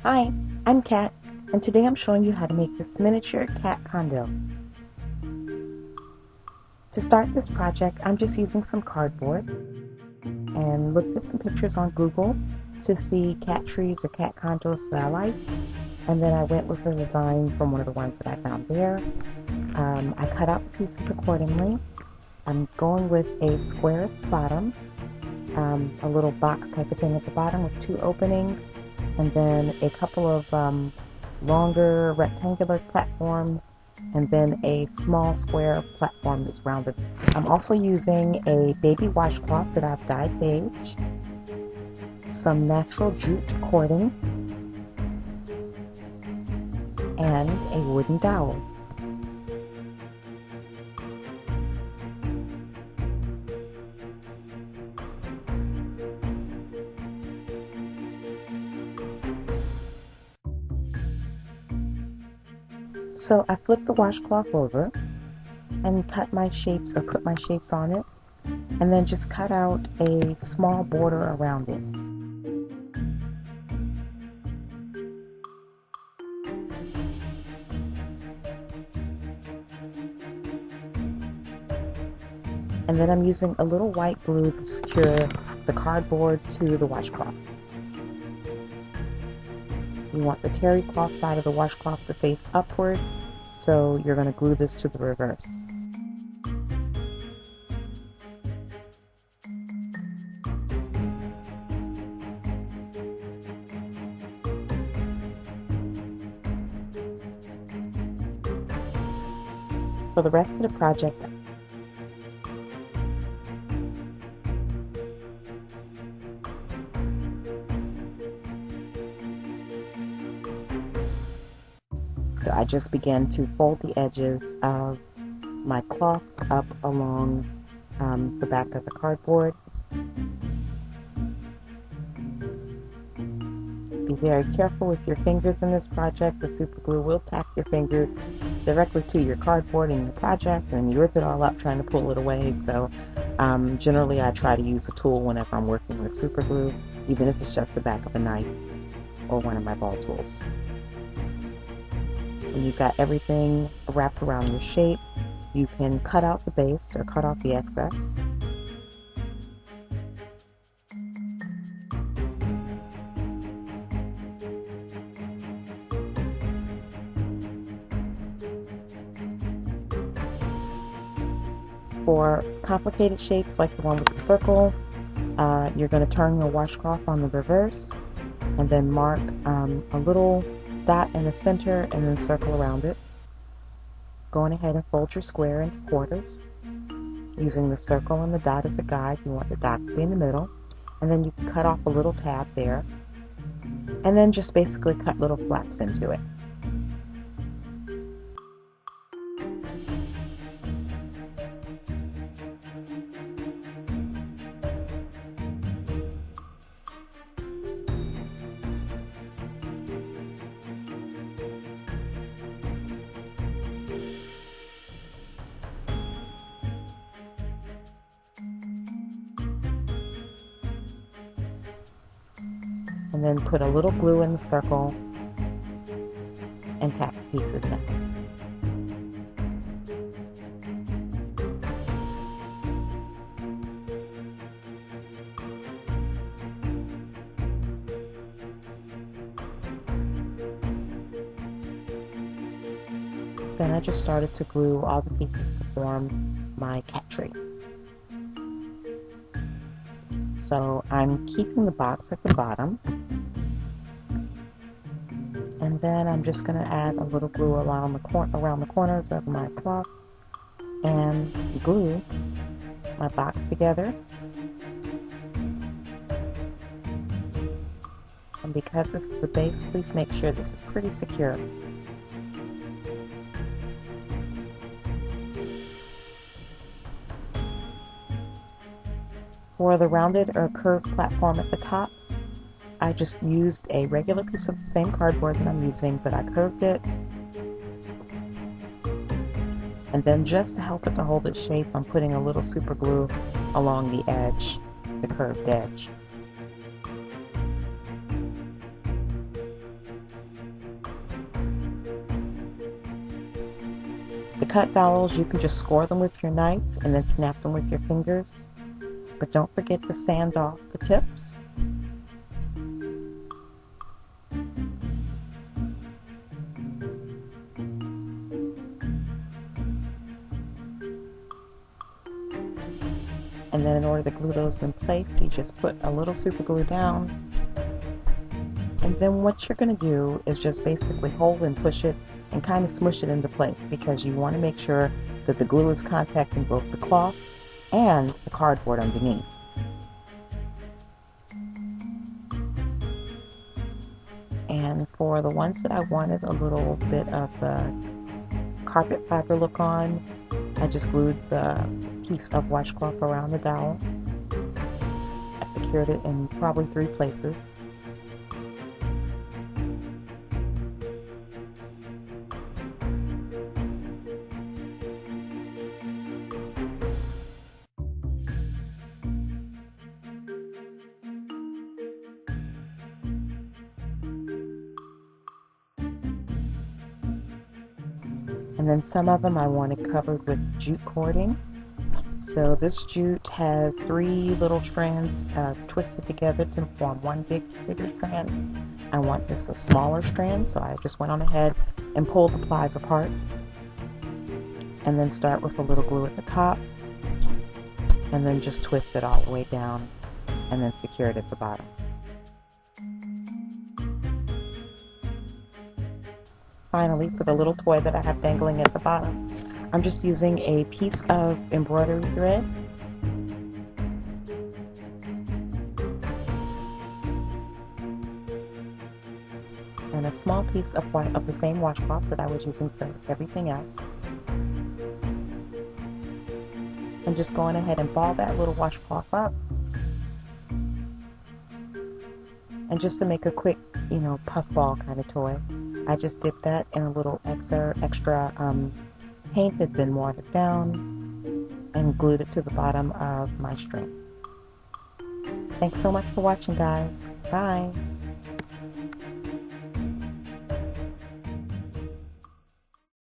Hi, I'm Kat, and today I'm showing you how to make this miniature cat condo. To start this project, I'm just using some cardboard and looked at some pictures on Google to see cat trees or cat condos that I like, and then I went with a design from one of the ones that I found there. I cut out the pieces accordingly. I'm going with a square at the bottom, a little box type of thing at the bottom with two openings, and then a couple of longer rectangular platforms, and then a small square platform that's rounded. I'm also using a baby washcloth that I've dyed beige, some natural jute cording, and a wooden dowel. So I flipped the washcloth over and cut my shapes or put my shapes on it, and then just cut out a small border around it. And then I'm using a little white glue to secure the cardboard to the washcloth. You want the terry cloth side of the washcloth to face upward, so you're going to glue this to the reverse. For the rest of the project, so I just began to fold the edges of my cloth up along the back of the cardboard. Be very careful with your fingers in this project. The super glue will tack your fingers directly to your cardboard in your project, and you rip it all up trying to pull it away. So generally I try to use a tool whenever I'm working with super glue, even if it's just the back of a knife or one of my ball tools. When you've got everything wrapped around your shape, you can cut out the base or cut off the excess. For complicated shapes like the one with the circle, you're going to turn your washcloth on the reverse and then mark a little dot in the center and then circle around it. Going ahead and fold your square into quarters. Using the circle and the dot as a guide, you want the dot to be in the middle, and then you can cut off a little tab there, and then just basically cut little flaps into it. And then put a little glue in the circle and tack the pieces down. Then I just started to glue all the pieces to form my cat tree. So I'm keeping the box at the bottom, and then I'm just going to add a little glue around the corners of my cloth and glue my box together. And because this is the base, please make sure this is pretty secure. For the rounded or curved platform at the top, I just used a regular piece of the same cardboard that I'm using, but I curved it. And then just to help it to hold its shape, I'm putting a little super glue along the edge, the curved edge. The cut dowels, you can just score them with your knife and then snap them with your fingers. But don't forget to sand off the tips. And then in order to glue those in place, you just put a little super glue down. And then what you're going to do is just basically hold and push it and kind of smush it into place, because you want to make sure that the glue is contacting both the cloth and the cardboard underneath. And for the ones that I wanted a little bit of the carpet fiber look on, I just glued the piece of washcloth around the dowel. I secured it in probably 3 places. And then some of them I wanted covered with jute cording. So this jute has 3 little strands twisted together to form one bigger strand. I want this a smaller strand, so I just went on ahead and pulled the plies apart. And then start with a little glue at the top. And then just twist it all the way down and then secure it at the bottom. Finally, for the little toy that I have dangling at the bottom, I'm just using a piece of embroidery thread and a small piece of the same washcloth that I was using for everything else. I'm just going ahead and ball that little washcloth up. And just to make a quick, puffball kind of toy, I just dipped that in a little extra paint that had been watered down and glued it to the bottom of my string. Thanks so much for watching, guys. Bye.